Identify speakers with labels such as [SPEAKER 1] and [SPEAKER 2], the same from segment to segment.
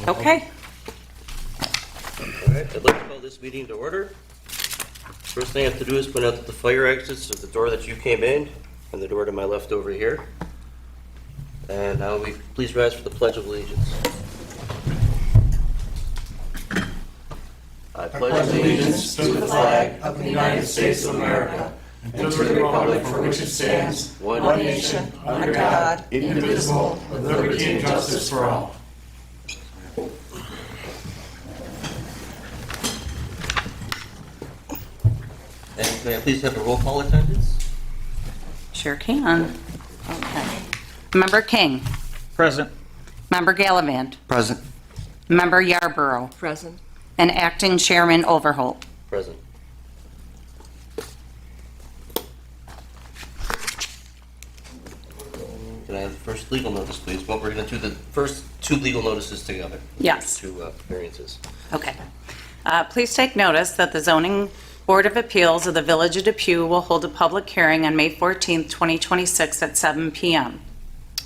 [SPEAKER 1] Okay.
[SPEAKER 2] All right, I'd like to call this meeting to order. First thing I have to do is point out that the fire exits are the door that you came in and the door to my left over here. And now we please rise for the Pledge of Allegiance. I pledge
[SPEAKER 3] allegiance to the flag of the United States of America and to the republic for which it stands, one nation, under God, indivisible, with liberty and justice for all.
[SPEAKER 2] And may I please have a roll call attendance?
[SPEAKER 1] Sure can. Okay. Member King.
[SPEAKER 4] Present.
[SPEAKER 1] Member Gallivan.
[SPEAKER 5] Present.
[SPEAKER 1] Member Yarborough.
[SPEAKER 6] Present.
[SPEAKER 1] And Acting Chairman Overholt.
[SPEAKER 2] Present. Can I have the first legal notice, please? Well, we're going to do the first two legal notices together.
[SPEAKER 1] Yes.
[SPEAKER 2] Two variances.
[SPEAKER 1] Okay. Please take notice that the Zoning Board of Appeals of the Village of Depew will hold a public hearing on May 14th, 2026 at 7 p.m.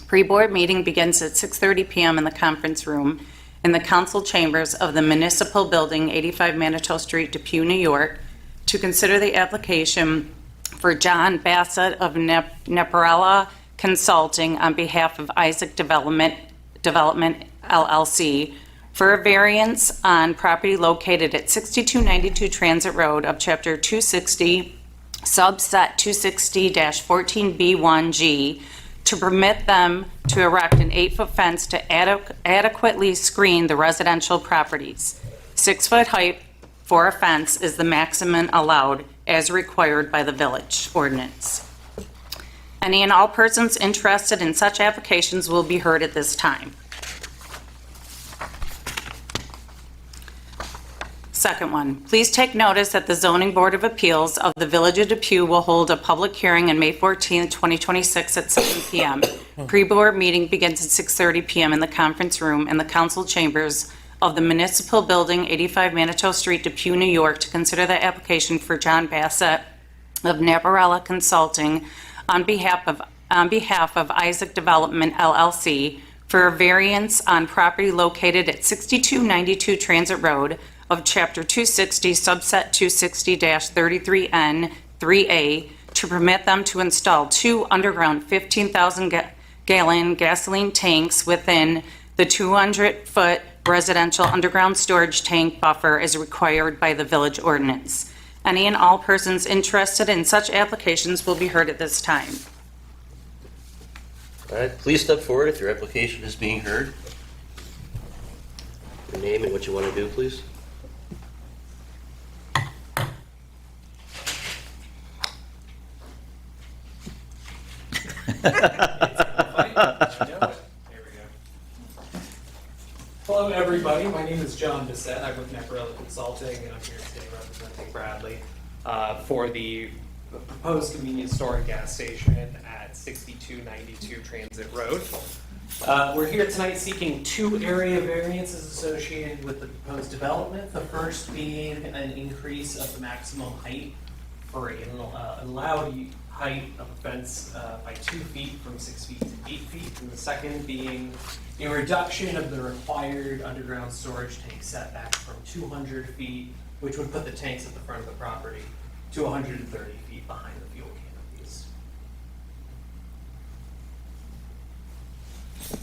[SPEAKER 1] Pre-board meeting begins at 6:30 p.m. in the conference room in the council chambers of the Municipal Building, 85 Manitou Street, Depew, New York, to consider the application for John Bassett of Neparella Consulting on behalf of Isaac Development LLC for a variance on property located at 6292 Transit Road of Chapter 260, subset 260-14B1G, to permit them to erect an 8-foot fence to adequately screen the residential properties. 6-foot height for a fence is the maximum allowed as required by the village ordinance. Any and all persons interested in such applications will be heard at this time. Second one, please take notice that the Zoning Board of Appeals of the Village of Depew will hold a public hearing on May 14th, 2026 at 7 p.m. Pre-board meeting begins at 6:30 p.m. in the conference room in the council chambers of the Municipal Building, 85 Manitou Street, Depew, New York, to consider the application for John Bassett of Neparella Consulting on behalf of Isaac Development LLC for a variance on property located at 6292 Transit Road of Chapter 260, subset 260-33N 3A, to permit them to install 2 underground 15,000-gallon gasoline tanks within the 200-foot residential underground storage tank buffer as required by the village ordinance. Any and all persons interested in such applications will be heard at this time.
[SPEAKER 2] All right, please step forward if your application is being heard. Your name and what you want to do, please.
[SPEAKER 7] Hello, everybody. My name is John Bassett. I'm with Neparella Consulting, and I'm here today representing Bradley for the proposed convenience store and gas station at 6292 Transit Road. We're here tonight seeking 2 area variances associated with the proposed development. The first being an increase of the maximum height for an allowed height of a fence by 2 feet from 6 feet to 8 feet, and the second being a reduction of the required underground storage tank setback from 200 feet, which would put the tanks at the front of the property, to 130 feet behind the fuel canopies. And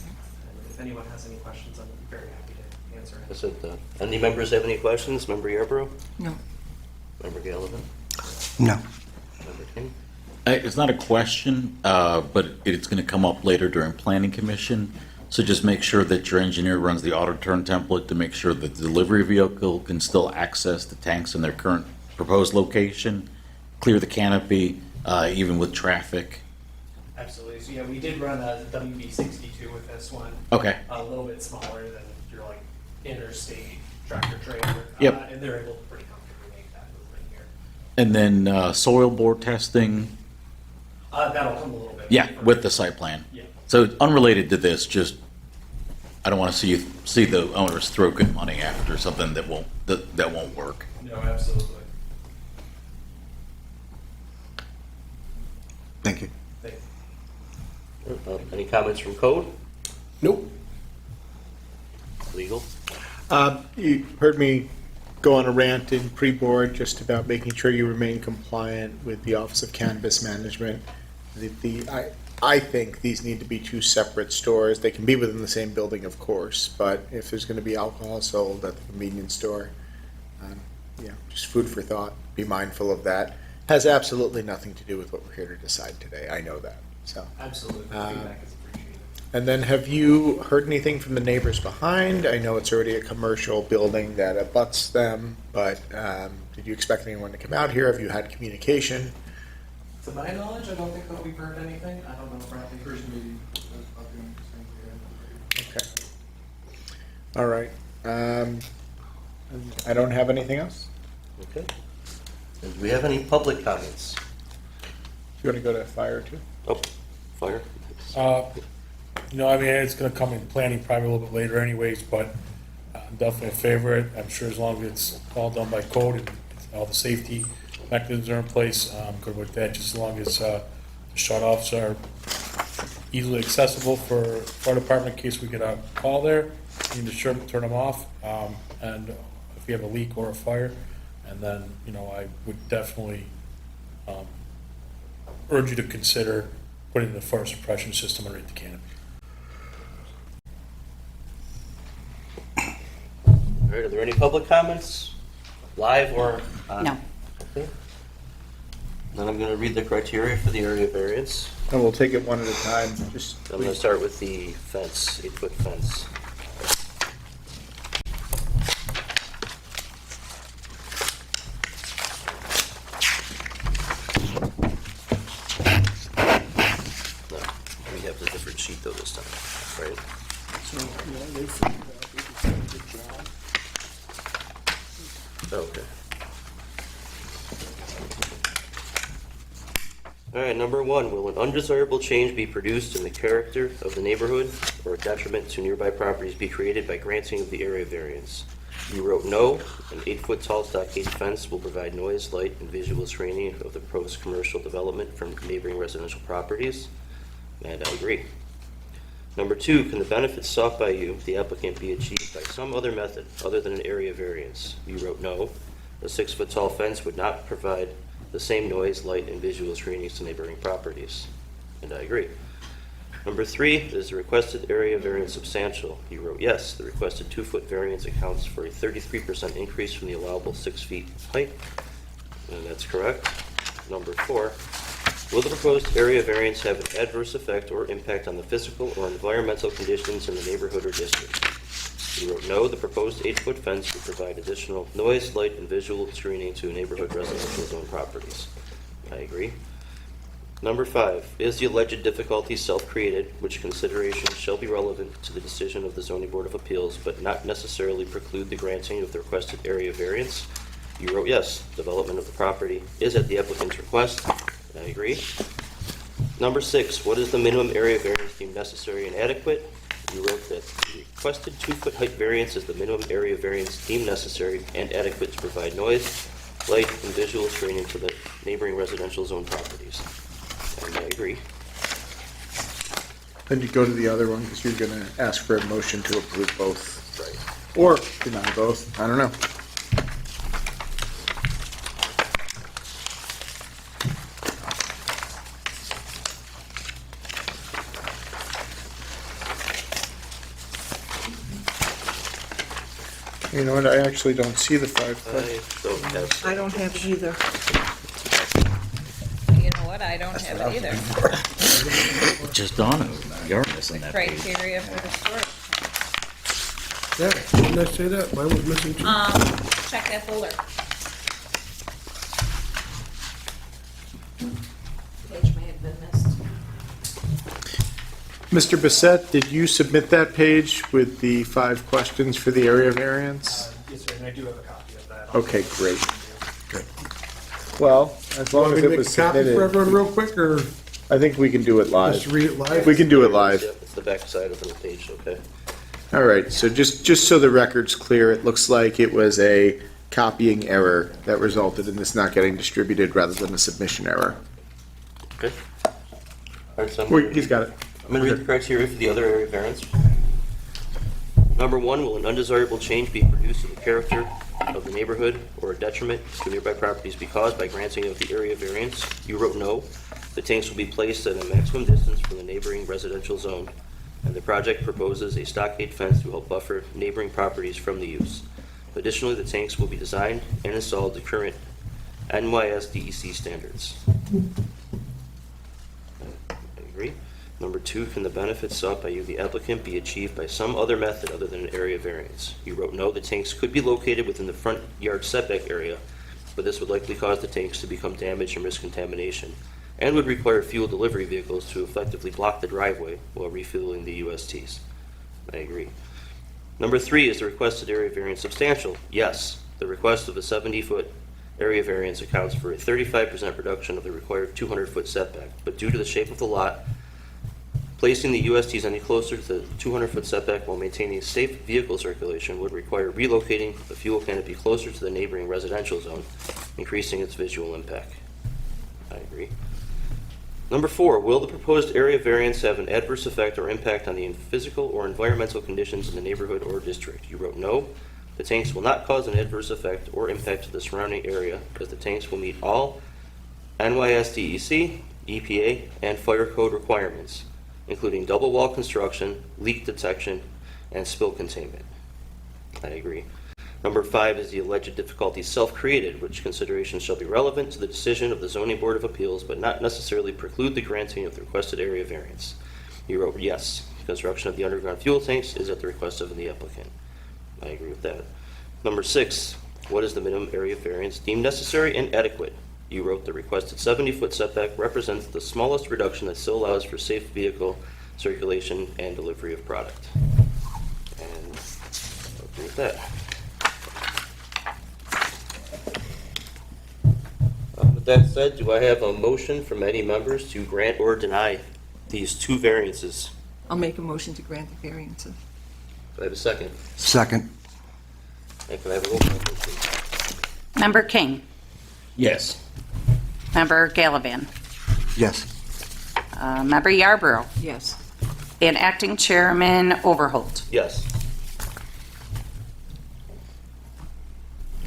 [SPEAKER 7] if anyone has any questions, I'm very happy to answer it.
[SPEAKER 2] That's it. Any members have any questions? Member Yarborough?
[SPEAKER 6] No.
[SPEAKER 2] Member Gallivan?
[SPEAKER 5] No.
[SPEAKER 2] Member King?
[SPEAKER 4] It's not a question, but it's going to come up later during Planning Commission. So just make sure that your engineer runs the auto turn template to make sure that the delivery vehicle can still access the tanks in their current proposed location, clear the canopy, even with traffic.
[SPEAKER 7] Absolutely. So yeah, we did run a WB62 with this one.
[SPEAKER 4] Okay.
[SPEAKER 7] A little bit smaller than your like interstate tractor trailer.
[SPEAKER 4] Yep.
[SPEAKER 7] And they're able to pretty comfortably make that movement here.
[SPEAKER 4] And then soil bore testing.
[SPEAKER 7] That'll come a little bit.
[SPEAKER 4] Yeah,
[SPEAKER 7] later.
[SPEAKER 4] with the site plan.
[SPEAKER 7] Yeah.
[SPEAKER 4] So unrelated to this, just I don't want to see the owners throw good money after something that won't work.
[SPEAKER 7] No, absolutely.
[SPEAKER 5] Thank you.
[SPEAKER 7] Thank you.
[SPEAKER 2] Any comments from code?
[SPEAKER 3] Nope.
[SPEAKER 2] Legal?
[SPEAKER 3] You heard me go on a rant in pre-board just about making sure you remain compliant with the Office of Cannabis Management. I think these need to be two separate stores. They can be within the same building, of course, but if there's going to be alcohol sold at the convenience store, just food for thought. Be mindful of that. Has absolutely nothing to do with what we're here to decide today. I know that. So.
[SPEAKER 7] Absolutely. Feedback is appreciated.
[SPEAKER 3] And then have you heard anything from the neighbors behind? I know it's already a commercial building that abuts them, but did you expect anyone to come out here? Have you had communication?
[SPEAKER 7] To my knowledge, I don't think that we've heard anything. I don't know, Bradley.
[SPEAKER 5] First meeting, about the only thing we had.
[SPEAKER 3] Okay. All right. I don't have anything else.
[SPEAKER 2] Okay. And do we have any public comments?
[SPEAKER 3] You want to go to fire too?
[SPEAKER 2] Oh, fire?
[SPEAKER 5] I mean, it's gonna come in planning probably a little bit later anyways, but I'm definitely a favorite. I'm sure as long as it's all done by code and all the safety mechanisms are in place, I'm good with that, just as long as the shut-offs are easily accessible for fire department in case we get a call there. You need to turn them off, and if we have a leak or a fire, and then, I would definitely urge you to consider putting the fire suppression system underneath the canopy.
[SPEAKER 2] All right, are there any public comments? Live or?
[SPEAKER 1] No.
[SPEAKER 2] Okay. Then I'm going to read the criteria for the area variance.
[SPEAKER 3] And we'll take it one at a time. Just
[SPEAKER 2] I'm going to start with the fence, 8-foot fence. No, we have the different sheet though this time, right? Okay. All right, number 1, will an undesirable change be produced in the character of the neighborhood or a detriment to nearby properties be created by granting of the area variance? You wrote no, an 8-foot tall stockade fence will provide noise, light, and visual screening of the proposed commercial development from neighboring residential properties, and I agree. Number 2, can the benefits sought by you, the applicant, be achieved by some other method other than an area variance? You wrote no, a 6-foot tall fence would not provide the same noise, light, and visual screenings to neighboring properties, and I agree. Number 3, is the requested area variance substantial? You wrote yes, the requested 2-foot variance accounts for a 33% increase from the allowable 6 feet height, and that's correct. Number 4, will the proposed area variance have an adverse effect or impact on the physical or environmental conditions in the neighborhood or district? You wrote no, the proposed 8-foot fence would provide additional noise, light, and visual screening to neighborhood residential zone properties. I agree. Number 5, is the alleged difficulty self-created, which considerations shall be relevant to the decision of the Zoning Board of Appeals, but not necessarily preclude the granting of the requested area variance? You wrote yes, development of the property is at the applicant's request. I agree. Number 6, what is the minimum area variance deemed necessary and adequate? You wrote that the requested 2-foot height variance is the minimum area variance deemed necessary and adequate to provide noise, light, and visual screening to the neighboring residential zone properties. And I agree.
[SPEAKER 3] Then you go to the other one because you're going to ask for a motion to approve both.
[SPEAKER 2] Right.
[SPEAKER 3] Or deny both. I don't know. You know what? I actually don't see the 5 questions.
[SPEAKER 2] I don't have.
[SPEAKER 6] I don't have it either.
[SPEAKER 8] You know what, I don't have it either.
[SPEAKER 4] Just dawned on me, you're missing that page.
[SPEAKER 8] Criteria for the storage.
[SPEAKER 9] Yeah, didn't I say that? Mine was missing too.
[SPEAKER 8] Check that folder. Page may have been missed.
[SPEAKER 3] Mr. Bissett, did you submit that page with the 5 questions for the area variance?
[SPEAKER 7] Yes, sir, and I do have a copy of that.
[SPEAKER 3] Okay, great. Well, as long
[SPEAKER 9] Want
[SPEAKER 3] as
[SPEAKER 9] me
[SPEAKER 3] it
[SPEAKER 9] to make
[SPEAKER 3] was
[SPEAKER 9] a copy for
[SPEAKER 3] submitted,
[SPEAKER 9] everyone real quick, or
[SPEAKER 3] I think we can do it
[SPEAKER 9] just
[SPEAKER 3] live.
[SPEAKER 9] read it live?
[SPEAKER 3] We can do it live.
[SPEAKER 2] Yep, it's the back side of the page, okay?
[SPEAKER 3] All right, so just so the record's clear, it looks like it was a copying error that resulted in this not getting distributed rather than a submission error.
[SPEAKER 2] Okay. All right, so
[SPEAKER 3] He's got it.
[SPEAKER 2] I'm going to read the criteria for the other area variance. Number 1, will an undesirable change be produced in the character of the neighborhood or a detriment to nearby properties be caused by granting of the area variance? You wrote no. The tanks will be placed at a maximum distance from the neighboring residential zone, and the project proposes a stockade fence to help buffer neighboring properties from the use. Additionally, the tanks will be designed and installed to current NYSDEC standards. I agree. Number 2, can the benefits sought by you, the applicant, be achieved by some other method other than an area variance? You wrote no. The tanks could be located within the front yard setback area, but this would likely cause the tanks to become damaged and risk contamination, and would require fuel delivery vehicles to effectively block the driveway while refueling the USTs. I agree. Number 3, is the requested area variance substantial? Yes. The request of a 70-foot area variance accounts for a 35% reduction of the required 200-foot setback, but due to the shape of the lot, placing the USTs any closer to the 200-foot setback while maintaining safe vehicle circulation would require relocating the fuel canopy closer to the neighboring residential zone, increasing its visual impact. I agree. Number 4, will the proposed area variance have an adverse effect or impact on the physical or environmental conditions in the neighborhood or district? You wrote no. The tanks will not cause an adverse effect or impact to the surrounding area, because the tanks will meet all NYSDEC, EPA, and fire code requirements, including double wall construction, leak detection, and spill containment. I agree. Number 5, is the alleged difficulty self-created, which considerations shall be relevant to the decision of the Zoning Board of Appeals, but not necessarily preclude the granting of the requested area variance? You wrote yes. Construction of the underground fuel tanks is at the request of the applicant. I agree with that. Number 6, what is the minimum area variance deemed necessary and adequate? You wrote the requested 70-foot setback represents the smallest reduction that still allows for safe vehicle circulation and delivery of product. And I'll agree with that. With that said, do I have a motion from any members to grant or deny these 2 variances?
[SPEAKER 6] I'll make a motion to grant the variances.
[SPEAKER 2] Do I have a second?
[SPEAKER 9] Second.
[SPEAKER 2] And can I have a roll call, please?
[SPEAKER 1] Member King.
[SPEAKER 4] Yes.
[SPEAKER 1] Member Gallivan.
[SPEAKER 9] Yes.
[SPEAKER 1] Member Yarborough.
[SPEAKER 6] Yes.
[SPEAKER 1] And Acting Chairman Overholt.
[SPEAKER 2] Yes.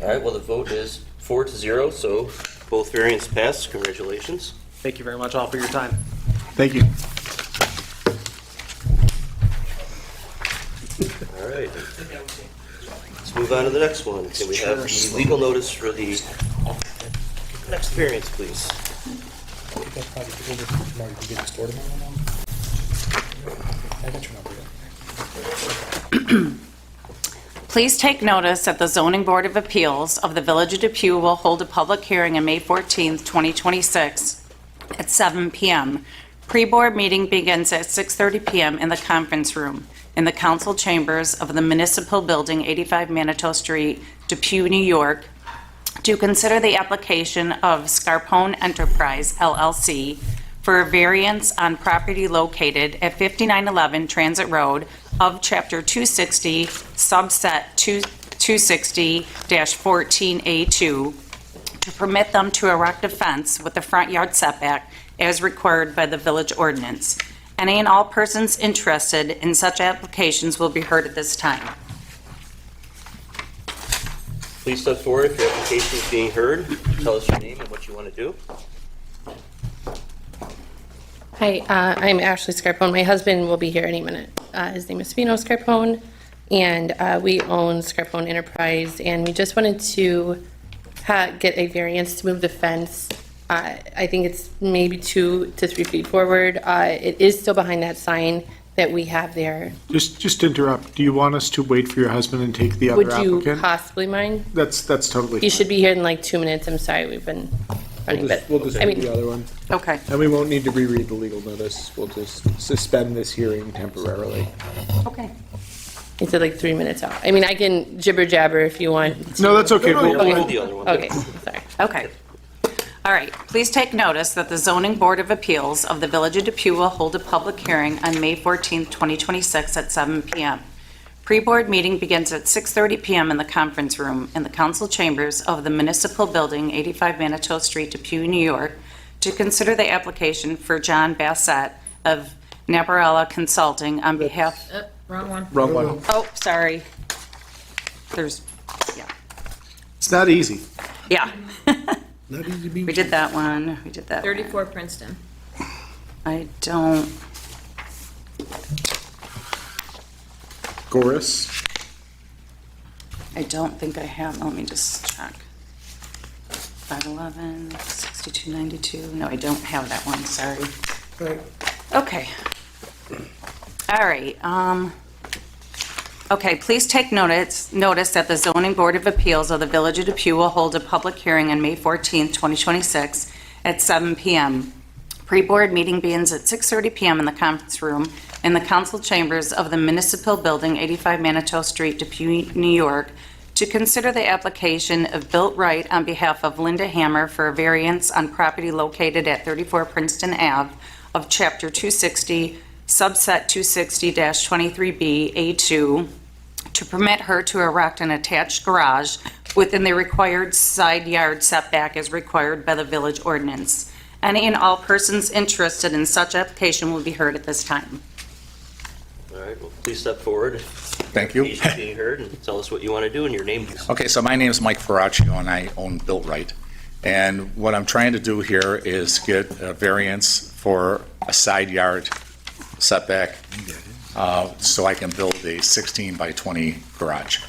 [SPEAKER 2] All right, well, the vote is 4-0, so both variants pass. Congratulations.
[SPEAKER 7] Thank you very much all for your time.
[SPEAKER 3] Thank you.
[SPEAKER 2] All right. Let's move on to the next one. Can we have the legal notice for the next variance, please?
[SPEAKER 5] That's probably over tomorrow. You can get the store tomorrow now? I got your number yet.
[SPEAKER 1] Please take notice that the Zoning Board of Appeals of the Village of Depew will hold a public hearing on May 14th, 2026 at 7 p.m. Pre-board meeting begins at 6:30 p.m. in the conference room in the council chambers of the Municipal Building, 85 Manitou Street, Depew, New York, to consider the application of Scarpone Enterprise, LLC, for a variance on property located at 5911 Transit Road of Chapter 260, subset 260-14A2, to permit them to erect a fence with a front yard setback as required by the village ordinance. Any and all persons interested in such applications will be heard at this time.
[SPEAKER 2] Please step forward if your application is being heard. Tell us your name and what you want to do.
[SPEAKER 10] Hi, I'm Ashley Scarpone. My husband will be here any minute. His name is Spino Scarpone, and we own Scarpone Enterprise, and we just wanted to get a variance to move the fence. I think it's maybe 2 to 3 feet forward. It is still behind that sign that we have there.
[SPEAKER 3] Just to interrupt, do you want us to wait for your husband and take the other
[SPEAKER 10] Would you
[SPEAKER 3] applicant?
[SPEAKER 10] possibly mind?
[SPEAKER 3] That's totally
[SPEAKER 10] He
[SPEAKER 3] fine.
[SPEAKER 10] should be here in like 2 minutes. I'm sorry, we've been running, but
[SPEAKER 3] We'll just
[SPEAKER 10] I
[SPEAKER 3] do
[SPEAKER 10] mean,
[SPEAKER 3] the other one.
[SPEAKER 1] Okay.
[SPEAKER 3] And we won't need to reread the legal notice. We'll just suspend this hearing temporarily.
[SPEAKER 1] Okay.
[SPEAKER 10] he said like 3 minutes out. I mean, I can jibber jabber if you want.
[SPEAKER 3] No, that's okay.
[SPEAKER 2] We'll
[SPEAKER 3] We'll-
[SPEAKER 2] hold the other one.
[SPEAKER 10] Okay, sorry.
[SPEAKER 1] Okay. All right. Please take notice that the Zoning Board of Appeals of the Village of Depew will hold a public hearing on May 14th, 2026 at 7 p.m. Pre-board meeting begins at 6:30 p.m. in the conference room in the council chambers of the Municipal Building, 85 Manitou Street, Depew, New York, to consider the application for John Bassett of Naparella Consulting on behalf...
[SPEAKER 8] Wrong one.
[SPEAKER 3] Wrong one.
[SPEAKER 1] Oh, sorry. There's, yeah,
[SPEAKER 3] It's not easy.
[SPEAKER 1] yeah.
[SPEAKER 9] Not easy to beat.
[SPEAKER 1] We did that one, we did that one.
[SPEAKER 8] 34 Princeton.
[SPEAKER 1] I don't,
[SPEAKER 3] Goris.
[SPEAKER 1] I don't think I have, let me just check. 511, 6292, no, I don't have that one, sorry.
[SPEAKER 9] Right.
[SPEAKER 1] Okay. All right, okay, please take notice that the Zoning Board of Appeals of the Village of Depew will hold a public hearing on May 14th, 2026 at 7 PM. Pre-board meeting begins at 6:30 PM in the conference room in the council chambers of the Municipal Building, 85 Manitou Street, Depew, New York, to consider the application of Built Right on behalf of Linda Hammer for a variance on property located at 34 Princeton Ave of Chapter 260, subset 260-23B, A2, to permit her to erect an attached garage within the required side yard setback as required by the village ordinance. Any and all persons interested in such application will be heard at this time.
[SPEAKER 2] All right, well, please step forward.
[SPEAKER 11] Thank you.
[SPEAKER 2] Please being heard and tell us what you want to do and your name, please.
[SPEAKER 11] Okay, so my name is Mike Ferraccio, and I own Built Right. And what I'm trying to do here is get a variance for a side yard setback so I can build a 16 by 20 garage.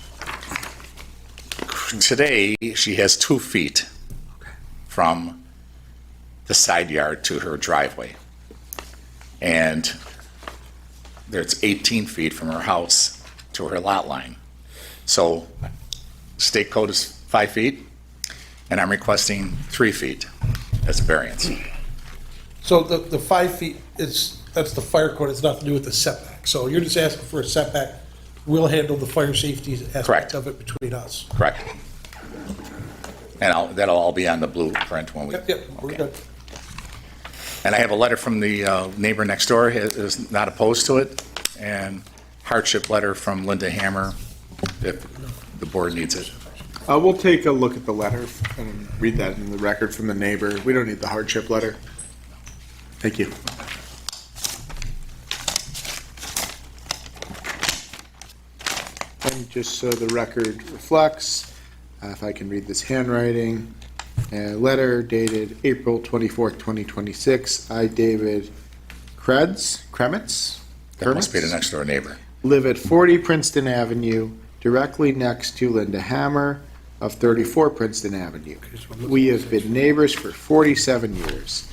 [SPEAKER 11] Today, she has 2 feet from the side yard to her driveway. And there's 18 feet from her house to her lot line. So state code is 5 feet, and I'm requesting 3 feet as a variance.
[SPEAKER 9] So the 5 feet that's the fire code, it's nothing to do with the setback. So you're just asking for a setback, we'll handle the fire safety aspect
[SPEAKER 11] Correct.
[SPEAKER 9] of it between us.
[SPEAKER 11] Correct. And that'll all be on the blueprint when we.
[SPEAKER 9] Yep, we're
[SPEAKER 11] okay.
[SPEAKER 9] good.
[SPEAKER 11] And I have a letter from the neighbor next door, is not opposed to it, and hardship letter from Linda Hammer, if the board needs it.
[SPEAKER 3] We'll take a look at the letter and read that in the record from the neighbor. We don't need the hardship letter. Thank you. And just so the record reflects, if I can read this handwriting, a letter dated April 24th, 2026. I, David Kremitz,
[SPEAKER 11] That must be the next door neighbor.
[SPEAKER 3] live at 40 Princeton Avenue, directly next to Linda Hammer of 34 Princeton Avenue. We have been neighbors for 47 years.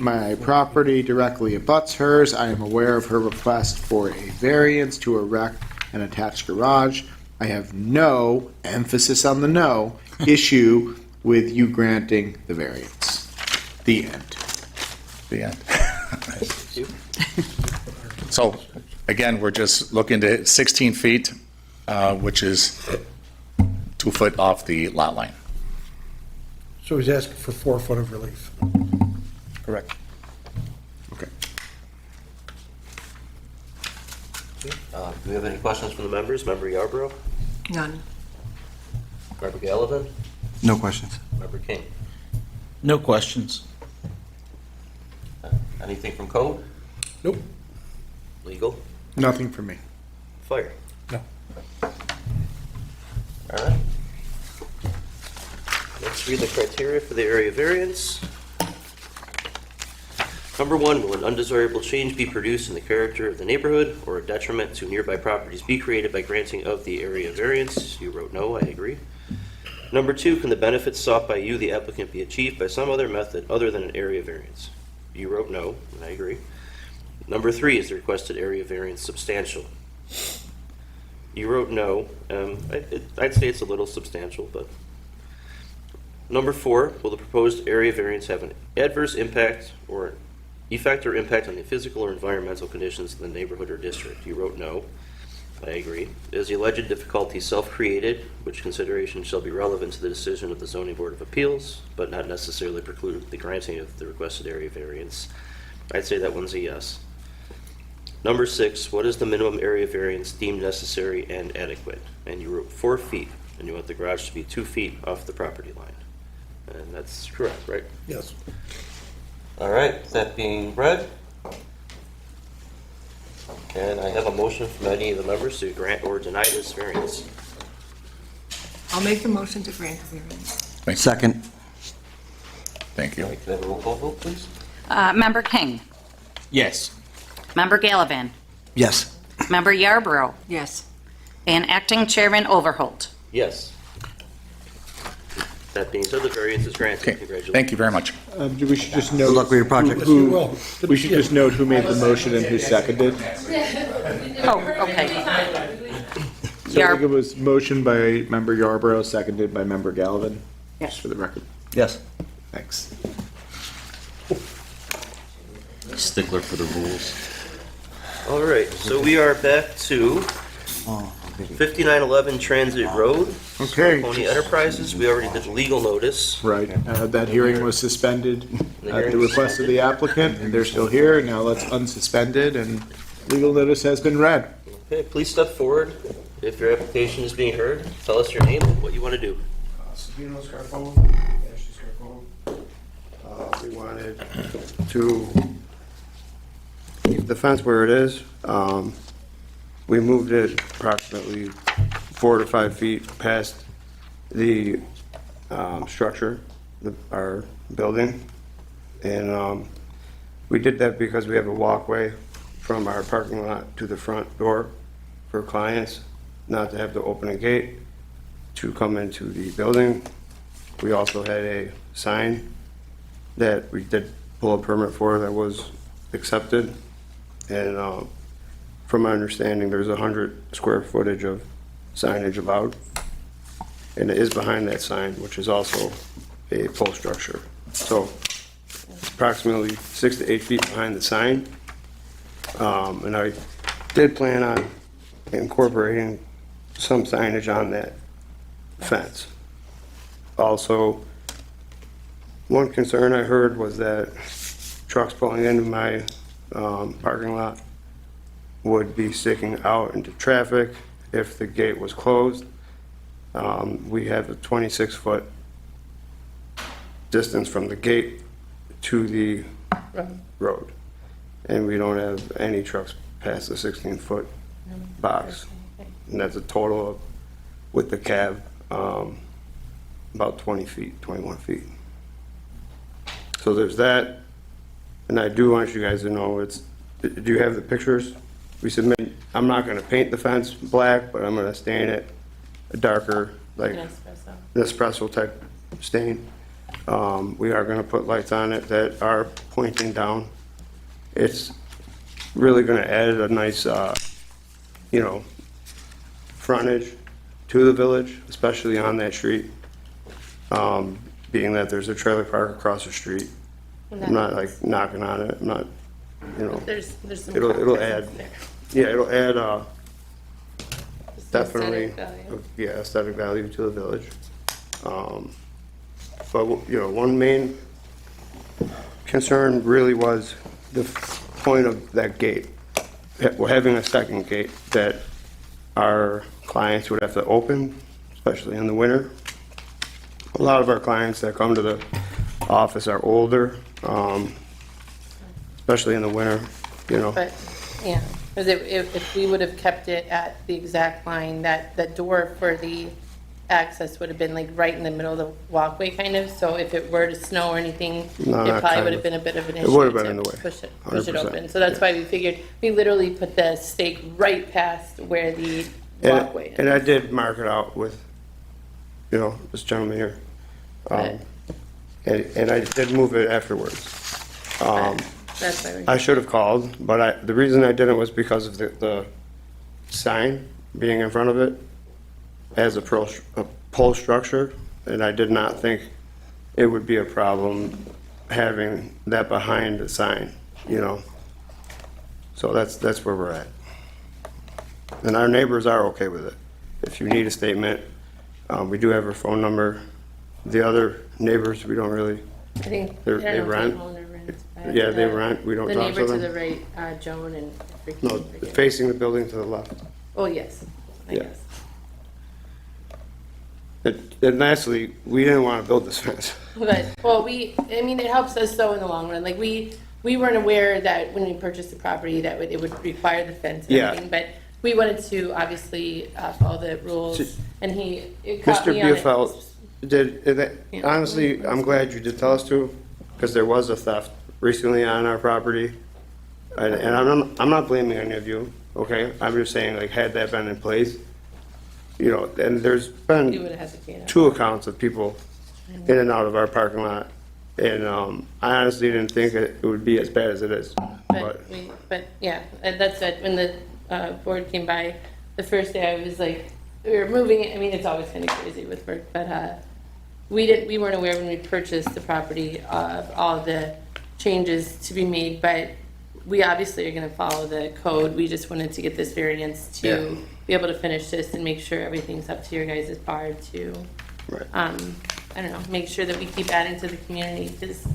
[SPEAKER 3] My property directly abuts hers. I am aware of her request for a variance to erect an attached garage. I have no, emphasis on the no, issue with you granting the variance. The end.
[SPEAKER 11] The end. So, again, we're just looking to 16 feet, which is 2 foot off the lot line.
[SPEAKER 9] So he's asking for 4 foot of relief.
[SPEAKER 11] Correct.
[SPEAKER 3] Okay.
[SPEAKER 2] Do we have any questions from the members? Member Yarborough?
[SPEAKER 6] None.
[SPEAKER 2] Member Gallivan?
[SPEAKER 12] No questions.
[SPEAKER 2] Member King?
[SPEAKER 4] No questions.
[SPEAKER 2] Anything from code?
[SPEAKER 9] Nope.
[SPEAKER 2] Legal?
[SPEAKER 3] Nothing for me.
[SPEAKER 2] Fire?
[SPEAKER 9] No.
[SPEAKER 2] All right. Let's read the criteria for the area variance. Number 1, will an undesirable change be produced in the character of the neighborhood or a detriment to nearby properties be created by granting of the area variance? You wrote no, I agree. Number 2, can the benefits sought by you, the applicant, be achieved by some other method other than an area variance? You wrote no, and I agree. Number 3, is the requested area variance substantial? You wrote no. I'd say it's a little substantial, but. Number 4, will the proposed area variance have an adverse impact or effect or impact on the physical or environmental conditions in the neighborhood or district? You wrote no. I agree. Is the alleged difficulty self-created, which consideration shall be relevant to the decision of the Zoning Board of Appeals, but not necessarily preclude the granting of the requested area variance? I'd say that one's a yes. Number 6, what is the minimum area variance deemed necessary and adequate? And you wrote 4 feet, and you want the garage to be 2 feet off the property line. And that's correct, right?
[SPEAKER 9] Yes.
[SPEAKER 2] All right, that being read, Can I have a motion from any of the members to grant or deny this variance?
[SPEAKER 6] I'll make the motion to grant the variance.
[SPEAKER 11] Second. Thank you.
[SPEAKER 2] Can I have a roll call vote, please?
[SPEAKER 1] Member King.
[SPEAKER 4] Yes.
[SPEAKER 1] Member Gallivan.
[SPEAKER 12] Yes.
[SPEAKER 1] Member Yarborough.
[SPEAKER 6] Yes.
[SPEAKER 1] And Acting Chairman Overholt.
[SPEAKER 2] Yes. That being said, the variance is granted.
[SPEAKER 11] Okay,
[SPEAKER 2] Congratulations.
[SPEAKER 11] thank you very much.
[SPEAKER 3] We should just note.
[SPEAKER 12] Good luck with your project.
[SPEAKER 9] Yes, you will.
[SPEAKER 3] We should just note who made the motion and who seconded.
[SPEAKER 1] Oh, okay.
[SPEAKER 3] So I think it was motion by member Yarborough, seconded by member Gallivan.
[SPEAKER 1] Yes.
[SPEAKER 3] Just for the record.
[SPEAKER 12] Yes.
[SPEAKER 3] Thanks.
[SPEAKER 4] Stickler for the rules.
[SPEAKER 2] All right, so we are back to 5911 Transit Road.
[SPEAKER 3] Okay.
[SPEAKER 2] Pony Enterprises, we already did legal notice.
[SPEAKER 3] Right, that hearing was suspended
[SPEAKER 2] The
[SPEAKER 3] at
[SPEAKER 2] hearing
[SPEAKER 3] the
[SPEAKER 2] was
[SPEAKER 3] request of the applicant, and they're still here. Now let's unsuspend it, and legal notice has been read.
[SPEAKER 2] Okay, please step forward if your application is being heard. Tell us your name and what you want to do.
[SPEAKER 13] Sabino Scarpone, Ashley Scarpone. We wanted to keep the fence where it is. We moved it approximately 4 to 5 feet past the structure, our building. And we did that because we have a walkway from our parking lot to the front door for clients, not to have to open a gate to come into the building. We also had a sign that we did pull a permit for that was accepted. And from my understanding, there's 100 square footage of signage allowed. And it is behind that sign, which is also a pole structure. So approximately 6 to 8 feet behind the sign. And I did plan on incorporating some signage on that fence. Also, one concern I heard was that trucks pulling into my parking lot would be sticking out into traffic if the gate was closed. We have a 26-foot distance from the gate to the road. And we don't have any trucks past the 16-foot box. And that's a total of, with the cab, about 20 feet, 21 feet. So there's that. And I do want you guys to know, do you have the pictures? We submit, I'm not gonna paint the fence black, but I'm gonna stain it a darker, like an espresso type stain. We are gonna put lights on it that are pointing down. It's really gonna add a nice, frontage to the village, especially on that street. Being that there's a trailer park across the street. I'm not like knocking on it, I'm not,
[SPEAKER 10] There's some.
[SPEAKER 13] it'll
[SPEAKER 10] context
[SPEAKER 13] add,
[SPEAKER 10] there.
[SPEAKER 13] yeah, it'll add,
[SPEAKER 10] Just
[SPEAKER 13] definitely,
[SPEAKER 10] aesthetic value.
[SPEAKER 13] yeah, aesthetic value to the village. But, one main concern really was the point of that gate. We're having a second gate that our clients would have to open, especially in the winter. A lot of our clients that come to the office are older, especially in the winter,
[SPEAKER 10] But, yeah, because if we would have kept it at the exact line, that door for the access would have been like right in the middle of the walkway kind of, so if it were to snow or anything,
[SPEAKER 13] No,
[SPEAKER 10] it
[SPEAKER 13] not
[SPEAKER 10] probably
[SPEAKER 13] kind
[SPEAKER 10] would
[SPEAKER 13] of.
[SPEAKER 10] have been a bit of an
[SPEAKER 13] It
[SPEAKER 10] issue
[SPEAKER 13] would have been
[SPEAKER 10] to
[SPEAKER 13] in the way,
[SPEAKER 10] push it
[SPEAKER 13] 100%.
[SPEAKER 10] open. So that's why we figured, we literally put the stake right past where the
[SPEAKER 13] And,
[SPEAKER 10] walkway
[SPEAKER 13] and
[SPEAKER 10] is.
[SPEAKER 13] I did mark it out with, this gentleman here.
[SPEAKER 10] But
[SPEAKER 13] And I did move it afterwards.
[SPEAKER 10] That's why
[SPEAKER 13] I should have called, but the reason I didn't was because of the sign being in front of it as a pole structure, and I did not think it would be a problem having that behind the sign, So that's where we're at. And our neighbors are okay with it. If you need a statement, we do have her phone number. The other neighbors, we don't really,
[SPEAKER 10] I think,
[SPEAKER 13] They're-
[SPEAKER 10] I don't
[SPEAKER 13] they
[SPEAKER 10] know if
[SPEAKER 13] rent.
[SPEAKER 10] they own or rent, but
[SPEAKER 13] Yeah, they
[SPEAKER 10] the-
[SPEAKER 13] rent. We don't
[SPEAKER 10] The
[SPEAKER 13] talk to
[SPEAKER 10] neighbor to
[SPEAKER 13] them.
[SPEAKER 10] the right, Joan and
[SPEAKER 13] no,
[SPEAKER 10] Ricky.
[SPEAKER 13] facing the building to the left.
[SPEAKER 10] Oh, yes, I
[SPEAKER 13] Yeah.
[SPEAKER 10] guess.
[SPEAKER 13] And lastly, we didn't want to build this fence.
[SPEAKER 10] But, well, it helps us though in the long run, like we we weren't aware that when we purchased the property that it would require the fence and
[SPEAKER 13] Yeah.
[SPEAKER 10] everything, but we wanted to obviously follow the rules, and it caught
[SPEAKER 13] Mr.
[SPEAKER 10] me on it.
[SPEAKER 13] Bufeld
[SPEAKER 10] Yeah.
[SPEAKER 13] honestly, I'm glad you did tell us to, because there was a theft recently on our property. And I'm not blaming any of you, okay? I'm just saying, like, had that been in place, you know, and there's
[SPEAKER 10] We
[SPEAKER 13] been
[SPEAKER 10] would have hesitated.
[SPEAKER 13] 2 accounts of people in and out of our parking lot. And I honestly didn't think it would be as bad as it is.
[SPEAKER 10] But yeah, and that's it. When the board came by the first day, I was like, we were moving it. I mean, it's always kind of crazy with work, but we weren't aware when we purchased the property of all the changes to be made, but we obviously are going to follow the code. We just wanted to get this variance to be able to finish this and make sure everything's up to your guys' par to,
[SPEAKER 13] Right.
[SPEAKER 10] I don't know, make sure that we keep adding to the community, because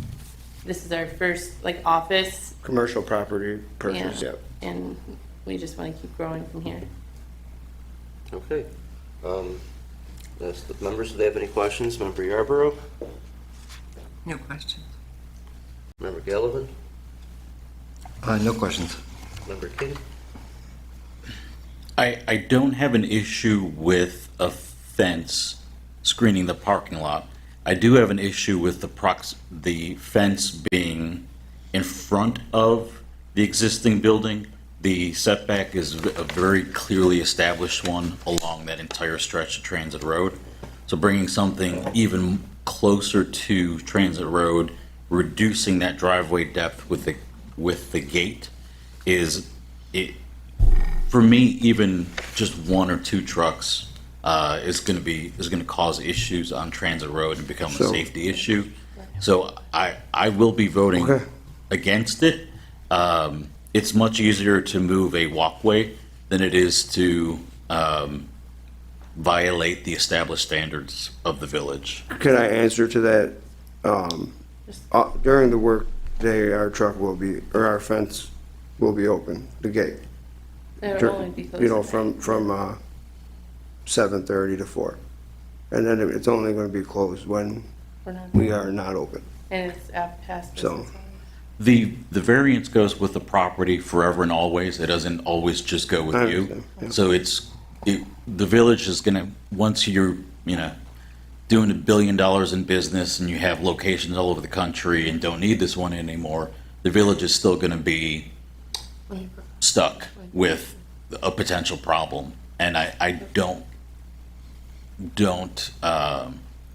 [SPEAKER 10] this is our first, like, office.
[SPEAKER 13] Commercial property purchase,
[SPEAKER 10] Yeah.
[SPEAKER 13] yep.
[SPEAKER 10] And we just want to keep growing from here.
[SPEAKER 2] Okay. Yes, the members, do they have any questions? Member Yarborough?
[SPEAKER 6] No questions.
[SPEAKER 2] Member Gallivan?
[SPEAKER 12] No questions.
[SPEAKER 2] Member King?
[SPEAKER 4] I don't have an issue with a fence screening the parking lot. I do have an issue with the fence being in front of the existing building. The setback is a very clearly established one along that entire stretch of Transit Road. So bringing something even closer to Transit Road, reducing that driveway depth with the gate is it. For me, even just 1 or 2 trucks is going to cause issues on Transit Road and become a
[SPEAKER 13] So-
[SPEAKER 4] safety issue. So I will be voting
[SPEAKER 13] Okay.
[SPEAKER 4] against it. It's much easier to move a walkway than it is to violate the established standards of the village.
[SPEAKER 13] Can I answer to that? During the work day, our fence will be open, the gate.
[SPEAKER 10] It would only be
[SPEAKER 13] You know,
[SPEAKER 10] close.
[SPEAKER 13] from 7:30 to 4. And then it's only gonna be closed when
[SPEAKER 10] We're not-
[SPEAKER 13] we are not open.
[SPEAKER 10] And it's past
[SPEAKER 13] So-
[SPEAKER 10] business hours.
[SPEAKER 4] The variance goes with the property forever and always. It doesn't always just go with
[SPEAKER 13] I
[SPEAKER 4] you.
[SPEAKER 13] understand, yeah.
[SPEAKER 4] So the village is gonna, once you're, doing $1 billion in business and you have locations all over the country and don't need this one anymore, the village is still gonna be stuck with a potential problem. And I don't,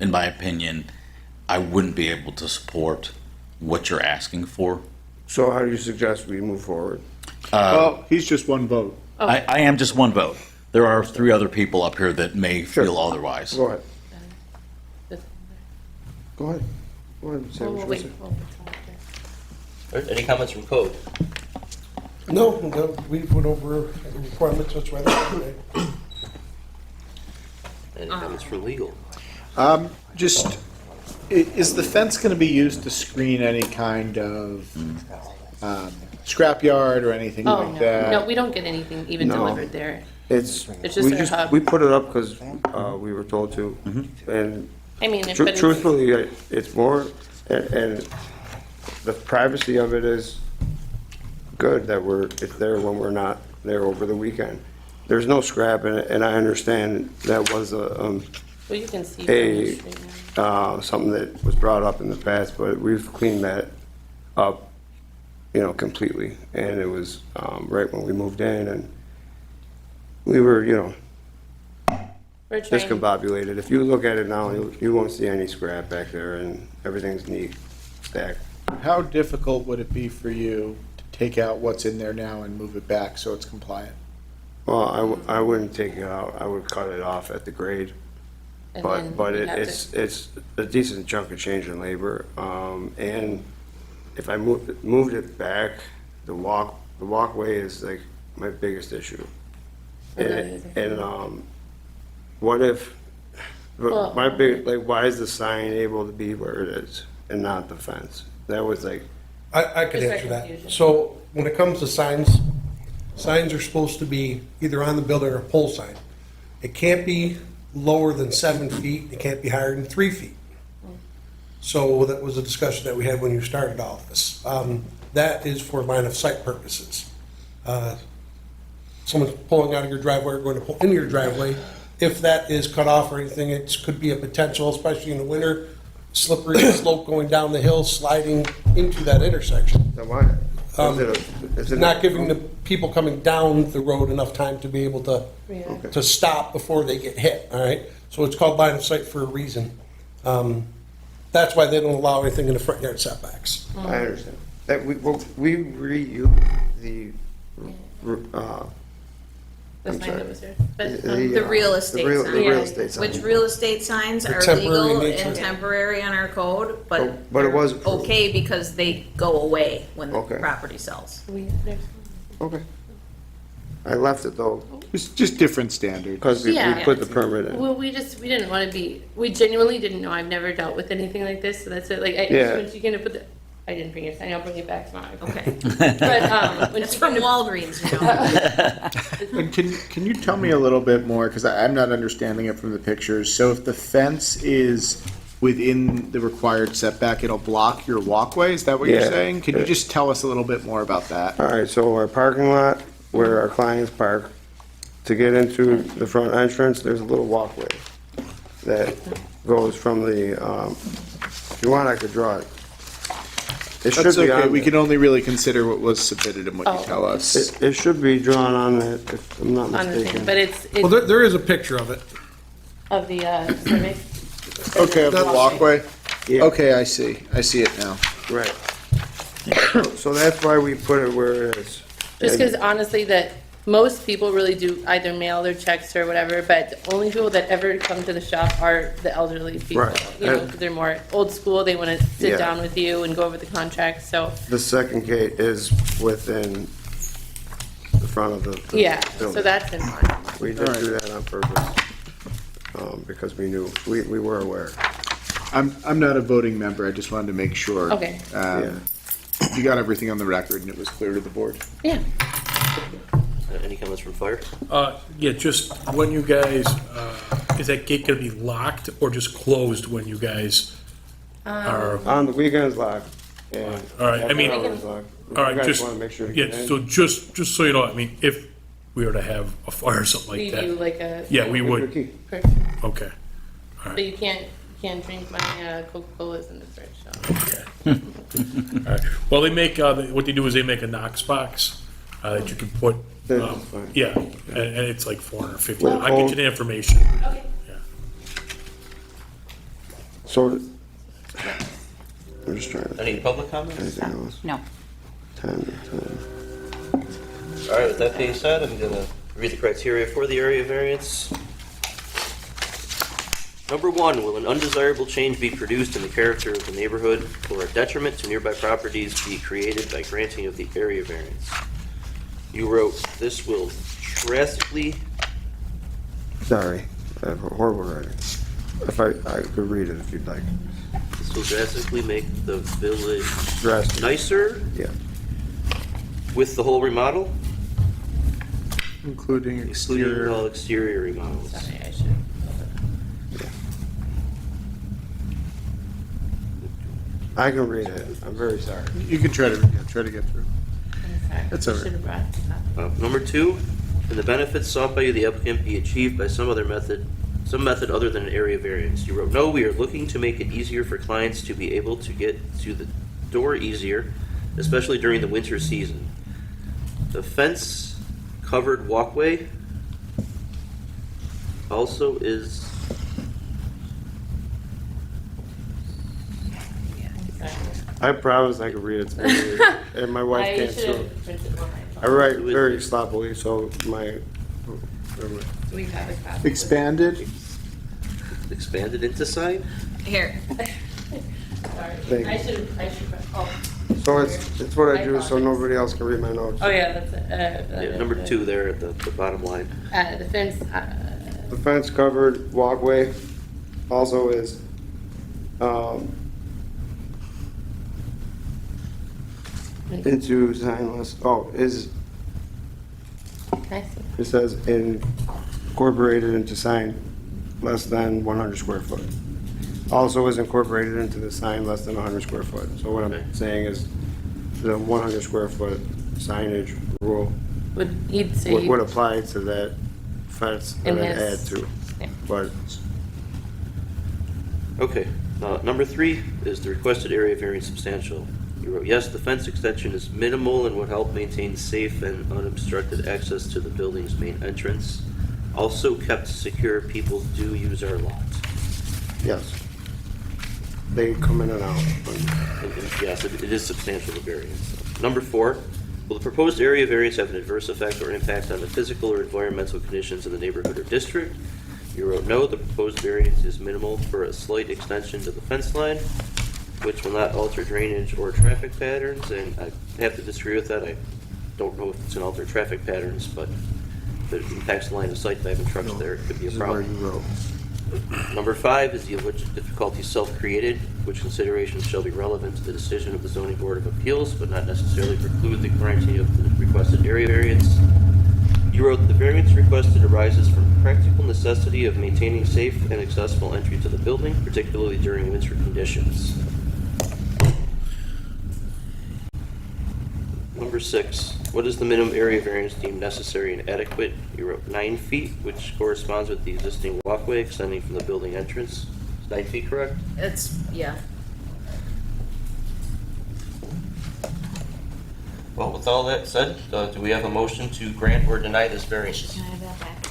[SPEAKER 4] in my opinion, I wouldn't be able to support what you're asking for.
[SPEAKER 13] So how do you suggest we move forward?
[SPEAKER 3] Well, he's just one vote.
[SPEAKER 4] I am just one vote. There are 3 other people up here that may
[SPEAKER 13] Sure.
[SPEAKER 4] feel otherwise.
[SPEAKER 13] Go ahead.
[SPEAKER 10] This-
[SPEAKER 13] Go ahead. Go ahead. Say
[SPEAKER 10] Well,
[SPEAKER 13] what
[SPEAKER 10] we'll
[SPEAKER 13] you
[SPEAKER 10] wait.
[SPEAKER 13] want
[SPEAKER 10] We'll wait till after.
[SPEAKER 2] All right, any comments from code?
[SPEAKER 9] No, we went over the requirements, that's why they're today.
[SPEAKER 2] Any comments from legal?
[SPEAKER 3] Just, is the fence going to be used to screen any kind of scrapyard or anything
[SPEAKER 10] Oh,
[SPEAKER 3] like
[SPEAKER 10] no,
[SPEAKER 3] that?
[SPEAKER 10] no, we don't get anything even
[SPEAKER 13] No.
[SPEAKER 10] delivered there.
[SPEAKER 13] It's
[SPEAKER 10] just our hub.
[SPEAKER 13] we put it up because we were told to, and
[SPEAKER 10] I mean, but it's,
[SPEAKER 13] truthfully, it's more, and the privacy of it is good that it's there when we're not there over the weekend. There's no scrap in it, and I understand that was
[SPEAKER 10] well, you can see from the street now.
[SPEAKER 13] something that was brought up in the past, but we've cleaned that up, completely. And it was right when we moved in, and we were,
[SPEAKER 10] We're trying,
[SPEAKER 13] discombobulated. If you look at it now, you won't see any scrap back there, and everything's neat, stacked.
[SPEAKER 3] How difficult would it be for you to take out what's in there now and move it back so it's compliant?
[SPEAKER 13] Well, I wouldn't take it out. I would cut it off at the grade.
[SPEAKER 10] and then
[SPEAKER 13] But
[SPEAKER 10] we'd have
[SPEAKER 13] it's a decent chunk of change in labor. And if I moved it back, the walkway is like my biggest issue. And what if,
[SPEAKER 10] Well-
[SPEAKER 13] why is the sign able to be where it is and not the fence? That was like,
[SPEAKER 9] I could
[SPEAKER 10] Just
[SPEAKER 9] answer
[SPEAKER 10] that
[SPEAKER 9] that.
[SPEAKER 10] confusion.
[SPEAKER 9] So when it comes to signs, signs are supposed to be either on the building or a pole sign. It can't be lower than 7 feet, it can't be higher than 3 feet. So that was a discussion that we had when you started off this. that is for line of sight purposes. Someone's pulling out of your driveway or going to pull into your driveway, if that is cut off or anything, it could be a potential, especially in the winter, slippery slope going down the hill, sliding into that intersection.
[SPEAKER 13] Then why?
[SPEAKER 9] It's not giving the people coming down the road enough time to be able to stop before they get hit, all right? So it's called line of sight for a reason. That's why they don't allow anything in the front yard setbacks.
[SPEAKER 13] I understand. That we reuse the,
[SPEAKER 10] The
[SPEAKER 13] I'm
[SPEAKER 10] sign
[SPEAKER 13] sorry.
[SPEAKER 10] that was there. But,
[SPEAKER 8] The real estate
[SPEAKER 13] the real
[SPEAKER 8] signs,
[SPEAKER 13] estate sign.
[SPEAKER 8] which real estate signs
[SPEAKER 9] They're
[SPEAKER 8] are
[SPEAKER 9] temporary
[SPEAKER 8] legal
[SPEAKER 9] in nature.
[SPEAKER 8] and temporary on our code, but
[SPEAKER 13] But it was
[SPEAKER 8] they're
[SPEAKER 13] approved.
[SPEAKER 8] okay because they go away when the
[SPEAKER 13] Okay.
[SPEAKER 8] property sells.
[SPEAKER 10] there's-
[SPEAKER 13] Okay. I left it though,
[SPEAKER 3] It's just different standards.
[SPEAKER 13] because we
[SPEAKER 10] Yeah.
[SPEAKER 13] put the permit in.
[SPEAKER 10] Well, we didn't want to be, we genuinely didn't know. I've never dealt with anything like this, so that's it. Like,
[SPEAKER 13] Yeah.
[SPEAKER 10] when she's gonna put the, I didn't bring your sign, I'll bring it back tomorrow.
[SPEAKER 8] Okay.
[SPEAKER 10] But, when
[SPEAKER 8] It's
[SPEAKER 10] she's
[SPEAKER 8] from
[SPEAKER 10] gonna-
[SPEAKER 8] Walgreens, you know.
[SPEAKER 3] And can you tell me a little bit more, because I'm not understanding it from the pictures. So if the fence is within the required setback, it'll block your walkway? Is that what you're
[SPEAKER 13] Yeah.
[SPEAKER 3] saying? Can you just tell us a little bit more about that?
[SPEAKER 13] All right, so our parking lot, where our clients park, to get into the front entrance, there's a little walkway that goes from the, if you want, I could draw it. It should
[SPEAKER 3] That's
[SPEAKER 13] be
[SPEAKER 3] okay,
[SPEAKER 13] on
[SPEAKER 3] we
[SPEAKER 13] there.
[SPEAKER 3] can only really consider what was submitted and what you
[SPEAKER 10] Oh.
[SPEAKER 3] tell us.
[SPEAKER 13] It should be drawn on it, if I'm not
[SPEAKER 10] On the thing,
[SPEAKER 13] mistaken.
[SPEAKER 10] but it's,
[SPEAKER 9] Well, there is a picture of it.
[SPEAKER 10] of the, survey.
[SPEAKER 3] Okay, of the walkway?
[SPEAKER 13] Yeah.
[SPEAKER 3] Okay, I see it now.
[SPEAKER 13] Right. So that's why we put it where it is.
[SPEAKER 10] Just because honestly, that most people really do either mail their checks or whatever, but the only people that ever come to the shop are the elderly people.
[SPEAKER 13] Right.
[SPEAKER 10] You know, 'cause they're more old school, they want to sit
[SPEAKER 13] Yeah.
[SPEAKER 10] down with you and go over the contract, so,
[SPEAKER 13] The second gate is within the front of the
[SPEAKER 10] yeah, so
[SPEAKER 13] building.
[SPEAKER 10] that's in line.
[SPEAKER 13] We did do that on purpose, because we knew, we were aware.
[SPEAKER 3] I'm not a voting member, I just wanted to make sure.
[SPEAKER 10] Okay.
[SPEAKER 13] Yeah.
[SPEAKER 3] You got everything on the record and it was clear to the board.
[SPEAKER 10] Yeah.
[SPEAKER 2] Any comments from fire?
[SPEAKER 5] Yeah, just when you guys, is that gate gonna be locked or just closed when you guys are?
[SPEAKER 13] On the weekends locked, and.
[SPEAKER 5] All right, I mean-
[SPEAKER 13] after hours locked.
[SPEAKER 5] All right,
[SPEAKER 13] You guys
[SPEAKER 5] just,
[SPEAKER 13] wanna make sure to
[SPEAKER 5] yeah,
[SPEAKER 13] get in?
[SPEAKER 5] so just so you know, I mean, if we were to have a fire or something like
[SPEAKER 10] Leave you
[SPEAKER 5] that.
[SPEAKER 10] like a.
[SPEAKER 5] Yeah, we
[SPEAKER 13] Give
[SPEAKER 5] would,
[SPEAKER 13] the key.
[SPEAKER 10] Perfect.
[SPEAKER 5] okay.
[SPEAKER 10] But you can't drink my Coca-Colas in the fridge, so.
[SPEAKER 5] All right. Well, they make, what they do is they make a Knox box that you can put,
[SPEAKER 13] That's fine.
[SPEAKER 5] yeah, and it's like $450.
[SPEAKER 13] Well,
[SPEAKER 5] I'll get you the information.
[SPEAKER 10] Okay.
[SPEAKER 13] So, I'm just trying to,
[SPEAKER 2] Any public comments?
[SPEAKER 13] anything else?
[SPEAKER 1] No.
[SPEAKER 13] 10.
[SPEAKER 2] All right, with that being said, I'm gonna read the criteria for the area variance. Number 1, will an undesirable change be produced in the character of the neighborhood or a detriment to nearby properties be created by granting of the area variance? You wrote, this will drastically,
[SPEAKER 13] Sorry, I have a horrible writing. If I could read it if you'd like.
[SPEAKER 2] this will drastically make the village
[SPEAKER 13] Drastic.
[SPEAKER 2] nicer
[SPEAKER 13] Yeah.
[SPEAKER 2] with the whole remodel,
[SPEAKER 3] Including
[SPEAKER 2] including all exterior remodels.
[SPEAKER 10] Sorry, I should.
[SPEAKER 13] I can read it. I'm very sorry.
[SPEAKER 3] You can try to get through. That's all right.
[SPEAKER 10] Should have brought this up.
[SPEAKER 2] Number 2, can the benefits sought by you, the applicant, be achieved by some method other than an area variance? You wrote, no, we are looking to make it easier for clients to be able to get to the door easier, especially during the winter season. The fence-covered walkway also is,
[SPEAKER 13] I promise I could read it to me, and my wife
[SPEAKER 10] I
[SPEAKER 13] can't
[SPEAKER 10] should
[SPEAKER 13] too.
[SPEAKER 10] have printed one.
[SPEAKER 13] I write very sloppily, so my,
[SPEAKER 10] We have a copy.
[SPEAKER 3] Expanded?
[SPEAKER 2] expanded into sign?
[SPEAKER 8] Here,
[SPEAKER 10] Sorry.
[SPEAKER 13] Thank
[SPEAKER 10] I
[SPEAKER 13] you.
[SPEAKER 10] should, oh,
[SPEAKER 13] so it's what I do so nobody else can read my notes.
[SPEAKER 10] oh yeah, that's it.
[SPEAKER 2] Yeah, number 2 there at the bottom line.
[SPEAKER 10] The fence,
[SPEAKER 13] The fence covered walkway also is, into signless, is,
[SPEAKER 10] I see.
[SPEAKER 13] it says incorporated into sign less than 100 square foot. Also is incorporated into the sign less than 100 square foot. So what
[SPEAKER 2] Okay.
[SPEAKER 13] I'm saying is, the 100 square foot signage rule
[SPEAKER 10] He'd say,
[SPEAKER 13] would apply to that fence that
[SPEAKER 10] In
[SPEAKER 13] I add
[SPEAKER 10] his-
[SPEAKER 13] to.
[SPEAKER 10] yeah.
[SPEAKER 13] But
[SPEAKER 2] Okay, number 3, is the requested area variance substantial? You wrote, yes, the fence extension is minimal and would help maintain safe and unobstructed access to the building's main entrance. Also kept secure, people do use our lot.
[SPEAKER 13] yes, they come in and out.
[SPEAKER 2] And yes, it is substantial, the variance. Number 4, will the proposed area variance have an adverse effect or impact on the physical or environmental conditions in the neighborhood or district? You wrote, no, the proposed variance is minimal for a slight extension to the fence line, which will not alter drainage or traffic patterns, and I have to disagree with that. I don't know if it's gonna alter traffic patterns, but if it impacts the line of sight by having trucks there, it could be a
[SPEAKER 13] This is where
[SPEAKER 2] problem.
[SPEAKER 13] you wrote.
[SPEAKER 2] Number 5 is the alleged difficulty self-created, which considerations shall be relevant to the decision of the zoning board of appeals, but not necessarily preclude the granting of the requested area variance. You wrote, the variance requested arises from practical necessity of maintaining safe and accessible entry to the building, particularly during winter conditions. Number 6, what is the minimum area variance deemed necessary and adequate? You wrote 9 feet, which corresponds with the existing walkway extending from the building entrance. Is 9 feet correct?
[SPEAKER 8] It's, yeah.
[SPEAKER 2] Well, with all that said, do we have a motion to grant or deny this variance?
[SPEAKER 8] Can I have that back?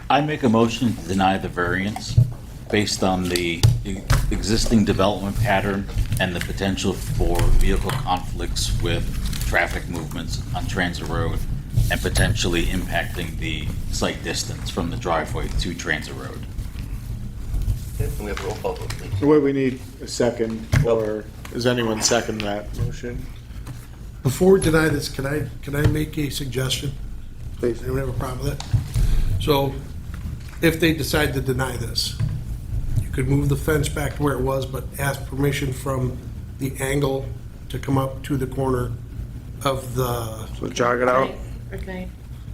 [SPEAKER 4] I make a motion to deny the variance based on the existing development pattern and the potential for vehicle conflicts with traffic movements on Transit Road and potentially impacting the site distance from the driveway to Transit Road.
[SPEAKER 2] Okay, can we have a roll call vote, please?
[SPEAKER 3] Wait, we need a second, or does anyone second that motion?
[SPEAKER 9] Before we deny this, can I make a suggestion?
[SPEAKER 13] Please.
[SPEAKER 9] Anyone have a problem with that? So, if they decide to deny this, you could move the fence back to where it was, but ask permission from the angle to come up to the corner of the,
[SPEAKER 13] So jog it out.
[SPEAKER 10] Okay.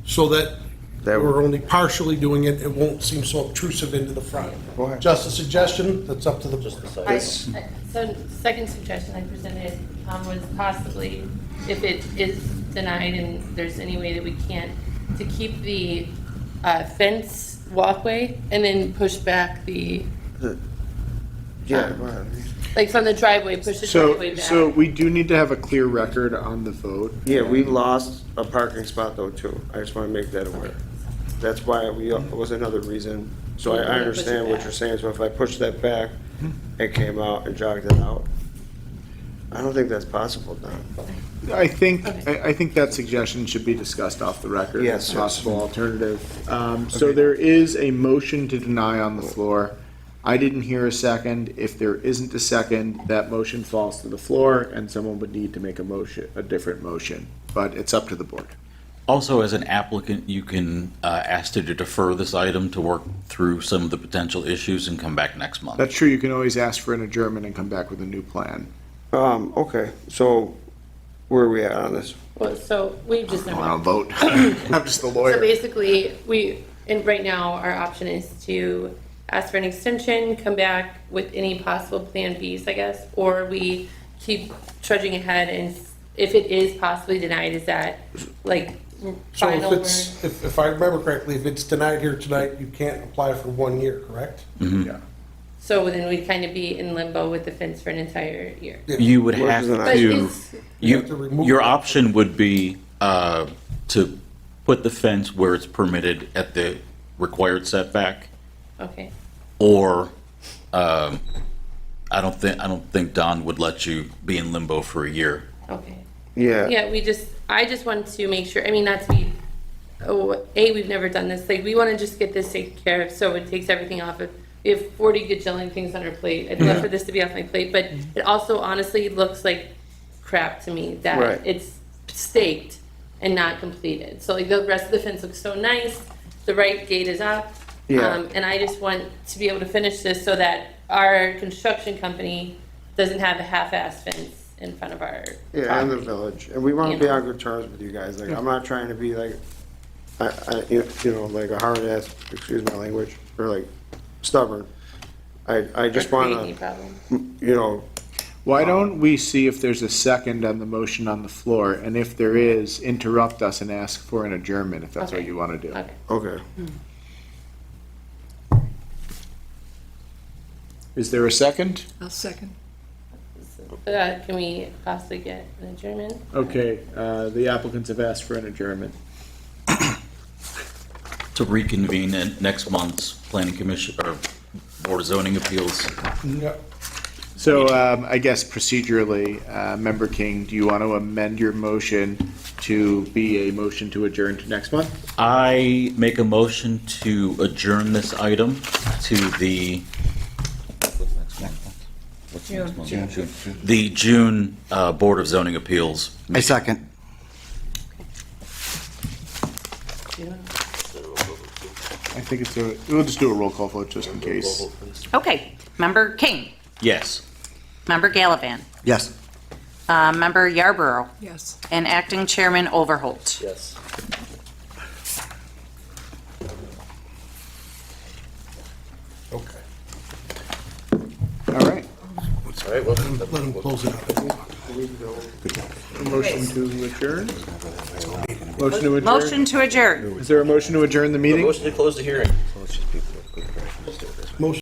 [SPEAKER 9] so that
[SPEAKER 13] That
[SPEAKER 9] we're only partially doing it, it won't seem so obtrusive into the front.
[SPEAKER 13] Go ahead.
[SPEAKER 9] Just a suggestion, that's up to the
[SPEAKER 2] Just the
[SPEAKER 9] board.
[SPEAKER 2] side.
[SPEAKER 10] So second suggestion I presented was possibly, if it is denied and there's any way that we can't, to keep the fence walkway and then push back the,
[SPEAKER 13] Yeah, go ahead.
[SPEAKER 10] like from the driveway, push the driveway back.
[SPEAKER 3] So we do need to have a clear record on the vote.
[SPEAKER 13] Yeah, we lost a parking spot though too. I just want to make that aware. That's why it was another reason. So I understand what you're saying. So if I push that back, it came out and jogged it out. I don't think that's possible, Don.
[SPEAKER 3] I think,
[SPEAKER 10] Okay.
[SPEAKER 3] I think that suggestion should be discussed off the record.
[SPEAKER 13] Yes,
[SPEAKER 3] as a
[SPEAKER 13] yes.
[SPEAKER 3] possible alternative. So there is a motion to deny on the floor. I didn't hear a second. If there isn't a second, that motion falls to the floor and someone would need to make a different motion. But it's up to the board.
[SPEAKER 4] Also, as an applicant, you can ask to defer this item to work through some of the potential issues and come back next month.
[SPEAKER 3] That's true. You can always ask for an adjournment and come back with a new plan.
[SPEAKER 13] Okay, so where are we at on this?
[SPEAKER 10] Well, so we just
[SPEAKER 3] I
[SPEAKER 10] never.
[SPEAKER 3] want to vote. I'm just the
[SPEAKER 10] So
[SPEAKER 3] lawyer.
[SPEAKER 10] basically, and right now, our option is to ask for an extension, come back with any possible plan Bs, I guess, or we keep trudging ahead and if it is possibly denied, is that like
[SPEAKER 9] So
[SPEAKER 10] final
[SPEAKER 9] if
[SPEAKER 10] word?
[SPEAKER 9] it's, if I remember correctly, if it's denied here tonight, you can't apply for 1 year, correct?
[SPEAKER 3] Yeah.
[SPEAKER 10] So then we'd kind of be in limbo with the fence for an entire year.
[SPEAKER 4] You would
[SPEAKER 13] Worse
[SPEAKER 4] have
[SPEAKER 13] than I-
[SPEAKER 10] But
[SPEAKER 4] to,
[SPEAKER 10] it's,
[SPEAKER 9] You have to remove
[SPEAKER 4] your
[SPEAKER 9] it.
[SPEAKER 4] option would be to put the fence where it's permitted at the required setback,
[SPEAKER 10] okay,
[SPEAKER 4] or I don't think Don would let you be in limbo for a year.
[SPEAKER 10] okay.
[SPEAKER 13] Yeah,
[SPEAKER 10] Yeah, I just want to make sure, I mean, not to be, we've never done this, like, we want to just get this taken care of, so it takes everything off of, we have 40 gajillion things on our plate, I'd love for this to be off my plate, but it also honestly looks like crap to me,
[SPEAKER 13] Right.
[SPEAKER 10] that it's staked and not completed, so like, the rest of the fence looks so nice, the right gate is up,
[SPEAKER 13] Yeah.
[SPEAKER 10] and I just want to be able to finish this so that our construction company doesn't have a half-assed fence in front of our
[SPEAKER 13] yeah, and the
[SPEAKER 10] property.
[SPEAKER 13] village. And we want to
[SPEAKER 10] You
[SPEAKER 13] be
[SPEAKER 10] know.
[SPEAKER 13] on good terms with you guys. Like, I'm not trying to be like, you know, like a hard ass, excuse my language, or like stubborn. I just
[SPEAKER 10] Or
[SPEAKER 13] want
[SPEAKER 10] create any
[SPEAKER 13] to,
[SPEAKER 10] problem.
[SPEAKER 13] you know,
[SPEAKER 3] Why don't we see if there's a second on the motion on the floor, and if there is, interrupt us and ask for an adjournment, if that's what
[SPEAKER 10] Okay.
[SPEAKER 3] you want to do.
[SPEAKER 10] Okay.
[SPEAKER 13] Okay.
[SPEAKER 3] Is there a second?
[SPEAKER 6] I'll second.
[SPEAKER 10] Can we possibly get an adjournment?
[SPEAKER 3] Okay, the applicants have asked for an adjournment.
[SPEAKER 4] To reconvene in next month's planning commission, or Board of Zoning Appeals.
[SPEAKER 3] So I guess procedurally, Member King, do you want to amend your motion to be a motion to adjourn to next month?
[SPEAKER 4] I make a motion to adjourn this item to the, what's next month? June. The June Board of Zoning Appeals.
[SPEAKER 12] I second.
[SPEAKER 3] I think we'll just do a roll call vote just in case.
[SPEAKER 1] Okay, Member King,
[SPEAKER 4] Yes.
[SPEAKER 1] Member Gallivan,
[SPEAKER 12] Yes.
[SPEAKER 1] Member Yarborough,
[SPEAKER 6] Yes.
[SPEAKER 1] and Acting Chairman Overholt.
[SPEAKER 2] Yes.
[SPEAKER 9] Okay.
[SPEAKER 3] All right,
[SPEAKER 2] All right, well,
[SPEAKER 9] Let him close it up.
[SPEAKER 3] a motion to adjourn? Motion to adjourn?
[SPEAKER 1] Motion to adjourn.
[SPEAKER 3] Is there a motion to adjourn the meeting?
[SPEAKER 2] motion to close the hearing.